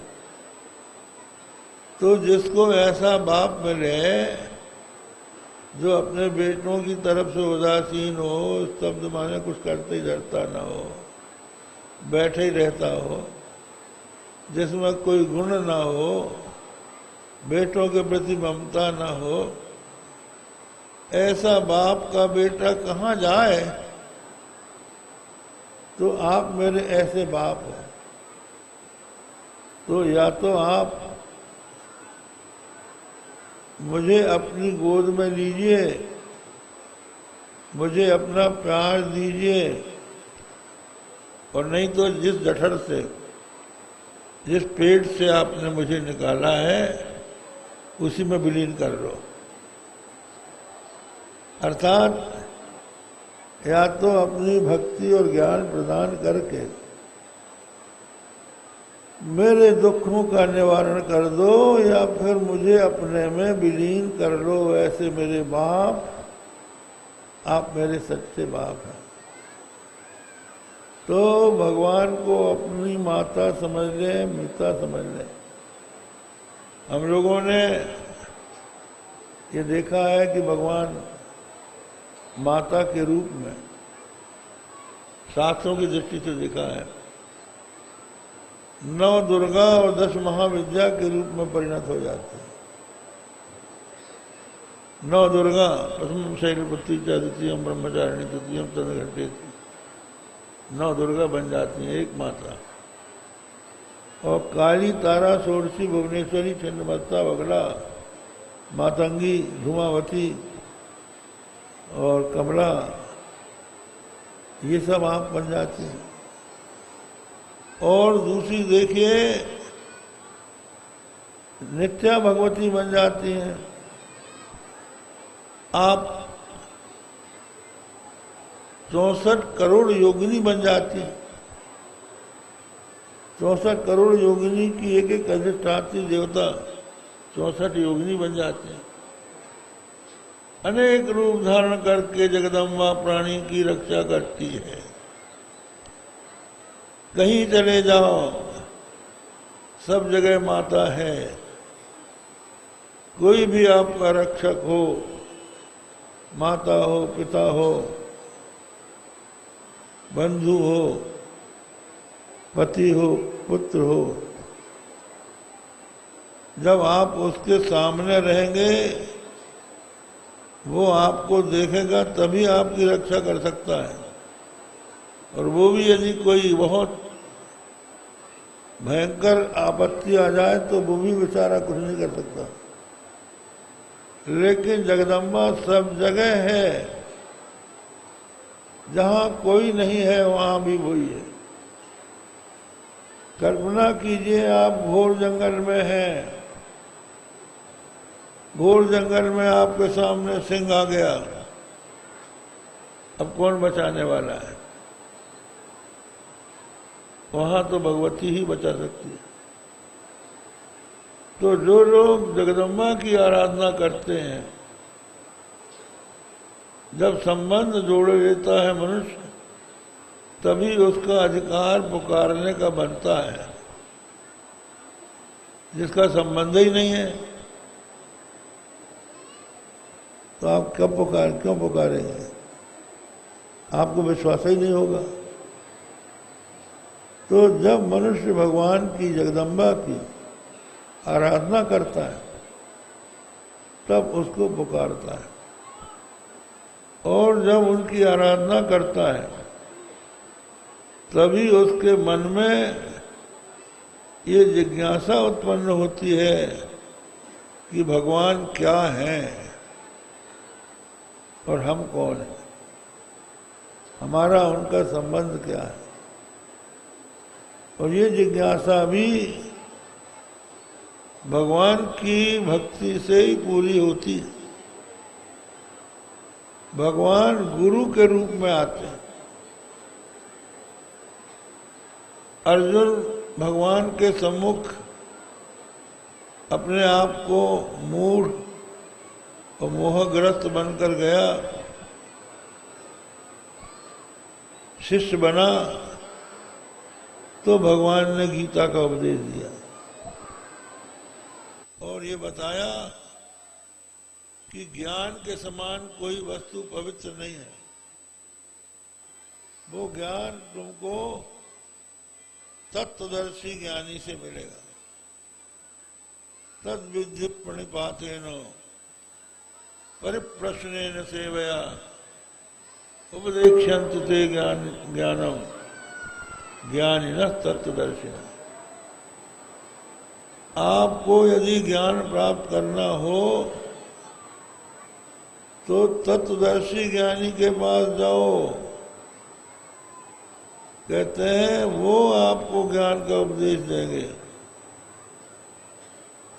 तो जिसको ऐसा बाप मिले जो अपने बेटों की तरफ से उदासीन हो, स्तब्ध माने कुछ करते ही डरता ना हो, बैठे ही रहता हो, जिसमें कोई गुण ना हो, बेटों के प्रति ममता ना हो, ऐसा बाप का बेटा कहाँ जाए? तो आप मेरे ऐसे बाप हो। तो या तो आप मुझे अपनी गोद में लीजिए, मुझे अपना प्यार दीजिए, और नहीं तो जिस जठर से, जिस पेट से आपने मुझे निकाला है उसी में विलीन कर लो। अर्थात या तो अपनी भक्ति और ज्ञान प्रदान करके मेरे दुखों का निवारण कर दो, या फिर मुझे अपने में विलीन कर लो। ऐसे मेरे बाप, आप मेरे सच्चे बाप हैं। तो भगवान को अपनी माता समझ ले, पिता समझ ले। हम लोगों ने ये देखा है कि भगवान माता के रूप में शास्त्रों की दृष्टि से देखा है, 9 दुर्गा और 10 महाविद्या के रूप में परिणत हो जाते हैं। 9 दुर्गा, प्रथम शैलपुत्री च, द्वितीयम ब्रह्मचारिणी, तृतीयम चंद्रघंटे, 9 दुर्गा बन जाती हैं एक माता। और काली, तारा, षोडशी, भुवनेश्वरी, छिन्नमस्ता, बगला, मातंगी, धूमावती और कमला ये सब आप बन जाते हैं। और दूसरी देखिए, नित्या भगवती बन जाती हैं। आप 64 करोड़ योगिनी बन जाती हैं। 64 करोड़ योगिनी की एक एक अधिष्ठात्री देवता 64 योगिनी बन जाते हैं। अनेक रूप धारण करके जगदम्बा प्राणी की रक्षा करती है। कहीं चले जाओ, सब जगह माता है। कोई भी आपका रक्षक हो, माता हो, पिता हो, बंधु हो, पति हो, पुत्र हो, जब आप उसके सामने रहेंगे, वो आपको देखेगा तभी आपकी रक्षा कर सकता है। और वो भी यदि कोई बहुत भयंकर आपत्ति आ जाए तो वो भी बेचारा कुछ नहीं कर सकता। लेकिन जगदम्बा सब जगह है। जहां कोई नहीं है वहां भी वही है। कल्पना कीजिए, आप घोर जंगल में हैं। घोर जंगल में आपके सामने सिंह आ गया। अब कौन बचाने वाला है? वहां तो भगवती ही बचा सकती है। तो जो लोग जगदम्बा की आराधना करते हैं, जब संबंध जोड़ लेता है मनुष्य, तभी उसका अधिकार पुकारने का बनता है। जिसका संबंध ही नहीं है तो आप क्यों पुकारेंगे? आपको विश्वास ही नहीं होगा। तो जब मनुष्य भगवान की, जगदम्बा की आराधना करता है, तब उसको पुकारता है। और जब उनकी आराधना करता है, तभी उसके मन में ये जिज्ञासा उत्पन्न होती है कि भगवान क्या है और हम कौन हैं, हमारा उनका संबंध क्या है। और ये जिज्ञासा भी भगवान की भक्ति से ही पूरी होती है। भगवान गुरु के रूप में आते हैं। अर्जुन भगवान के सम्मुख अपने आप को मूढ़ और मोहग्रस्त बनकर गया, शिष्य बना, तो भगवान ने गीता का उपदेश दिया और ये बताया कि ज्ञान के समान कोई वस्तु पवित्र नहीं है। वो ज्ञान तुमको तत्वदर्शी ज्ञानी से मिलेगा। तद विद्धि प्रणिपातेन परिप्रश्नेन सेवया उपदेक्ष्यन्ति ते ज्ञानम ज्ञानिनः तत्वदर्शिनः। आपको यदि ज्ञान प्राप्त करना हो तो तत्वदर्शी ज्ञानी के पास जाओ। कहते हैं वो आपको ज्ञान का उपदेश देंगे।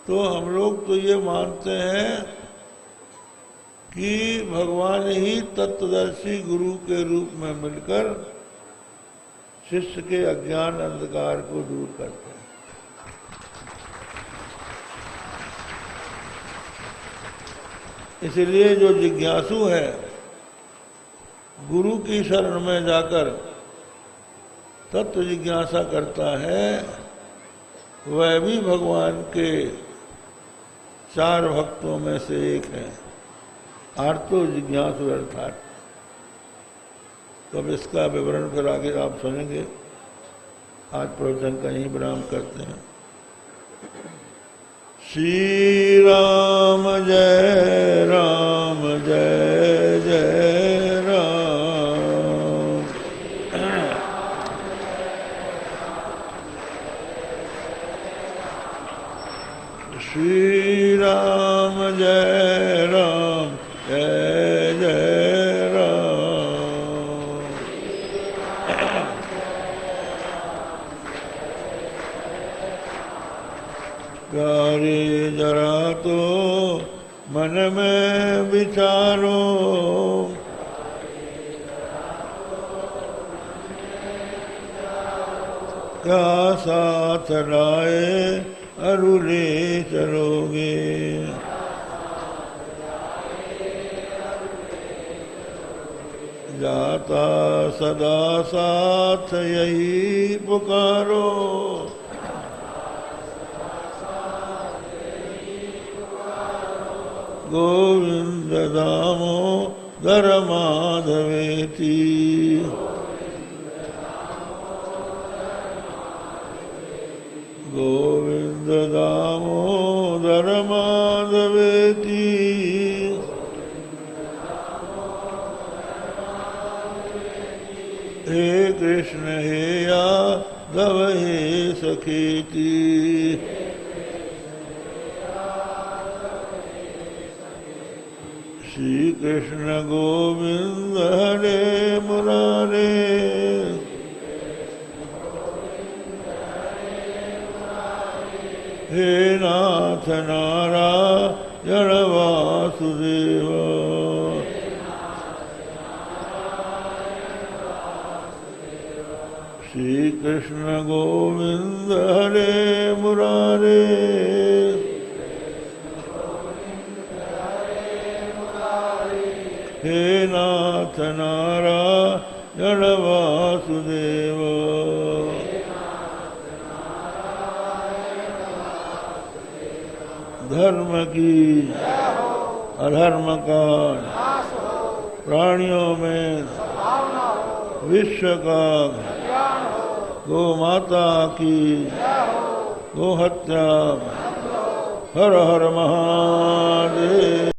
तो हम लोग तो ये मानते हैं कि भगवान ही तत्वदर्शी गुरु के रूप में मिलकर शिष्य के अज्ञान अंधकार को दूर करते हैं। इसलिए जो जिज्ञासु है, गुरु की शरण में जाकर तत्व जिज्ञासा करता है, वह भी भगवान के 4 भक्तों में से एक है। आर्तो जिज्ञासु अर्थात। तो अब इसका विवरण फिर आगे आप सुनेंगे। आज प्रवचन का यही विराम करते हैं। श्री राम जय जय राम। श्री राम जय जय राम। मन में विचारो, क्या साथ लाए अरुले चलोगे। जाता सदा साथ यही पुकारो, गोविंद दामोदर माधवेति। गोविंद दामोदर माधवेति। हे कृष्ण हे यादव हे सखेति। श्री कृष्ण गोविंद हरे मुरारे, हे नाथ नारायण वासुदेव। श्री कृष्ण गोविंद हरे मुरारे, हे नाथ नारायण वासुदेव। धर्म की अधर्म का प्राणियों में विश्व का गो माता की गो हत्या। हर हर महादेव।